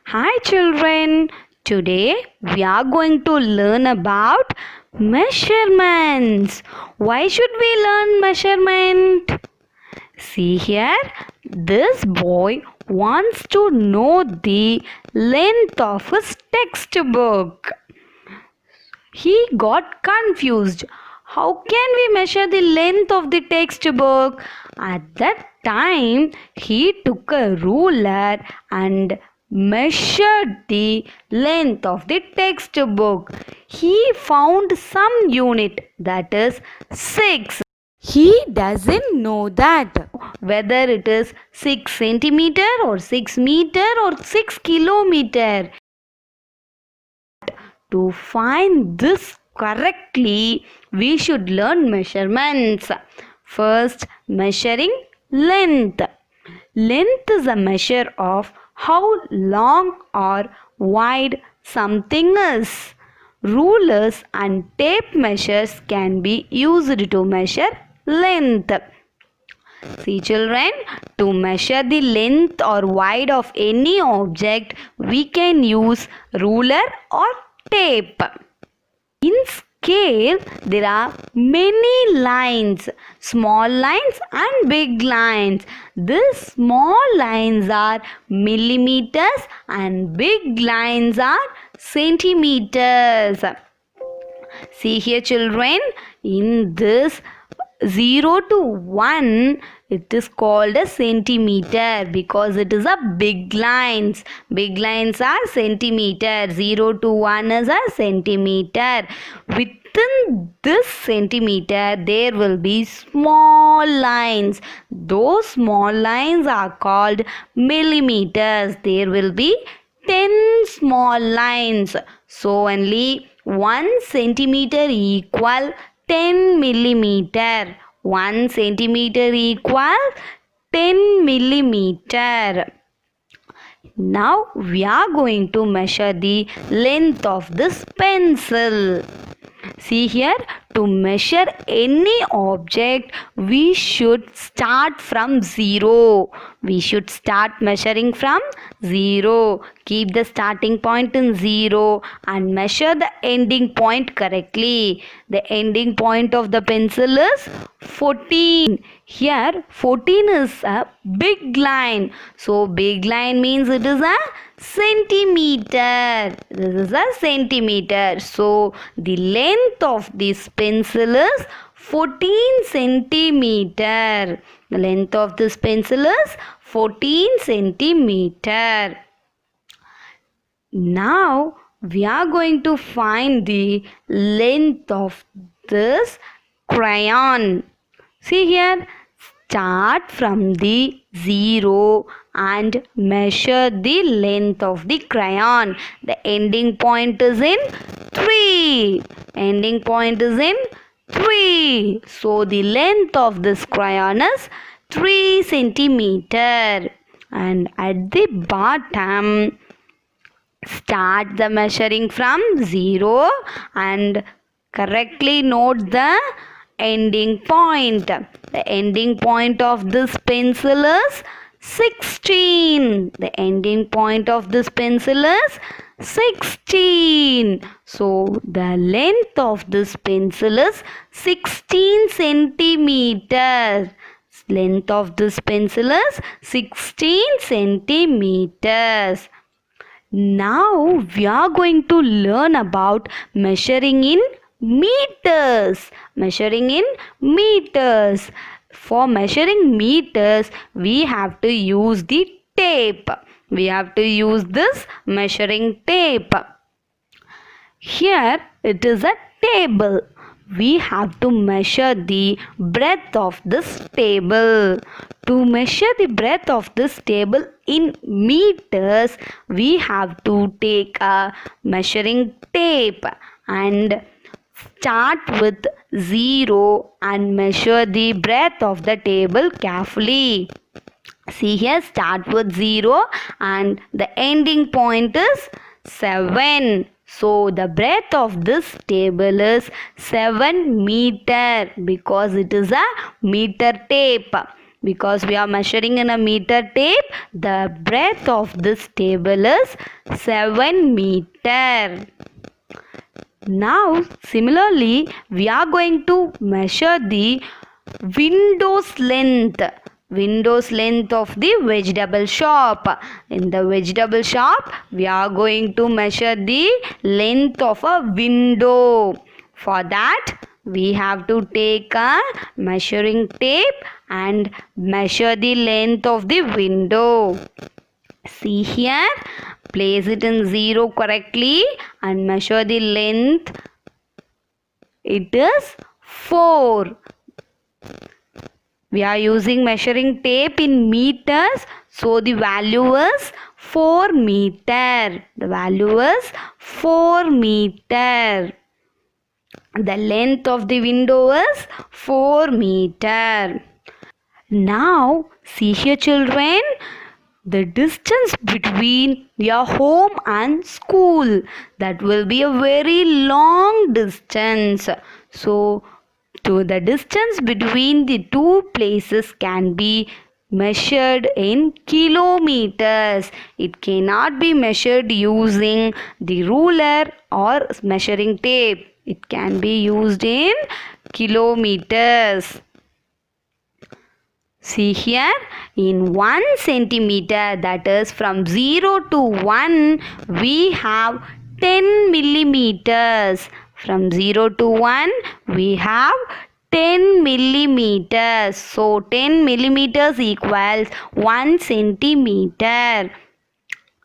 Hi children, today we are going to learn about measurements. Why should we learn measurement? See here, this boy wants to know the length of his textbook. He got confused. How can we measure the length of the textbook? At that time, he took a ruler and measured the length of the textbook. He found some unit, that is 6. He doesn't know that whether it is 6 centimeter or 6 meter or 6 kilometer. To find this correctly, we should learn measurements. First, measuring length. Length is a measure of how long or wide something is. Rulers and tape measures can be used to measure length. See children, to measure the length or wide of any object, we can use ruler or tape. In scale, there are many lines, small lines and big lines. These small lines are millimeters and big lines are centimeters. See here children, in this 0 to 1, it is called a centimeter because it is a big lines. Big lines are centimeter. 0 to 1 is a centimeter. Within this centimeter, there will be small lines. Those small lines are called millimeters. There will be 10 small lines. So only 1 centimeter equal 10 millimeter. 1 centimeter equals 10 millimeter. Now we are going to measure the length of this pencil. See here, to measure any object, we should start from 0. We should start measuring from 0. Keep the starting point in 0 and measure the ending point correctly. The ending point of the pencil is 14. Here 14 is a big line. So big line means it is a centimeter. This is a centimeter. So the length of this pencil is 14 centimeter. The length of this pencil is 14 centimeter. Now we are going to find the length of this crayon. See here, start from the 0 and measure the length of the crayon. The ending point is in 3. Ending point is in 3. So the length of this crayon is 3 centimeter. And at the bottom, start the measuring from 0 and correctly note the ending point. The ending point of this pencil is 16. The ending point of this pencil is 16. So the length of this pencil is 16 centimeters. Length of this pencil is 16 centimeters. Now we are going to learn about measuring in meters. Measuring in meters. For measuring meters, we have to use the tape. We have to use this measuring tape. Here it is a table. We have to measure the breadth of this table. To measure the breadth of this table in meters, we have to take a measuring tape and start with 0 and measure the breadth of the table carefully. See here, start with 0 and the ending point is 7. So the breadth of this table is 7 meter because it is a meter tape. because we are measuring in a meter tape, the breadth of this table is 7 meter. Now similarly we are going to measure the window's length. Window's length of the vegetable shop. In the vegetable shop we are going to measure the length of a window. For that we have to take a measuring tape and measure the length of the window. See here, place it in 0 correctly and measure the length. It is 4. We are using measuring tape in meters, so the value is 4 meter. The value is 4 meter. The length of the window is 4 meter. Now, see here children, the distance between your home and school, that will be a very long distance. So the distance between the two places can be measured in kilometers. It cannot be measured using the ruler or measuring tape. It can be used in kilometers. See here, in 1 centimeter, that is from 0 to 1, we have 10 millimeters. From 0 to 1, we have 10 millimeters. So 10 millimeters equals 1 centimeter.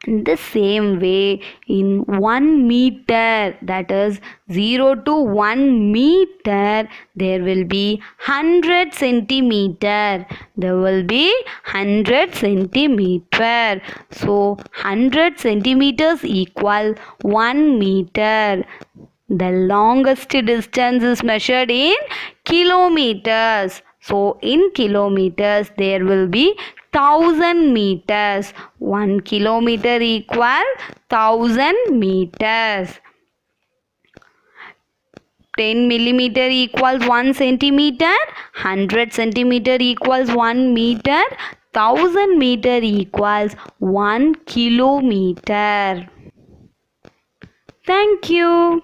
In the same way, in 1 meter, that is 0 to 1 meter, there will be 100 centimeter. There will be 100 centimeter. So 100 centimeters equal 1 meter. The longest distance is measured in kilometers. So in kilometers there will be 1000 meters. 1 kilometer equal 1000 meters. 10 millimeter equals 1 centimeter. 100 centimeter equals 1 meter. 1000 meter equals 1 kilometer. Thank you.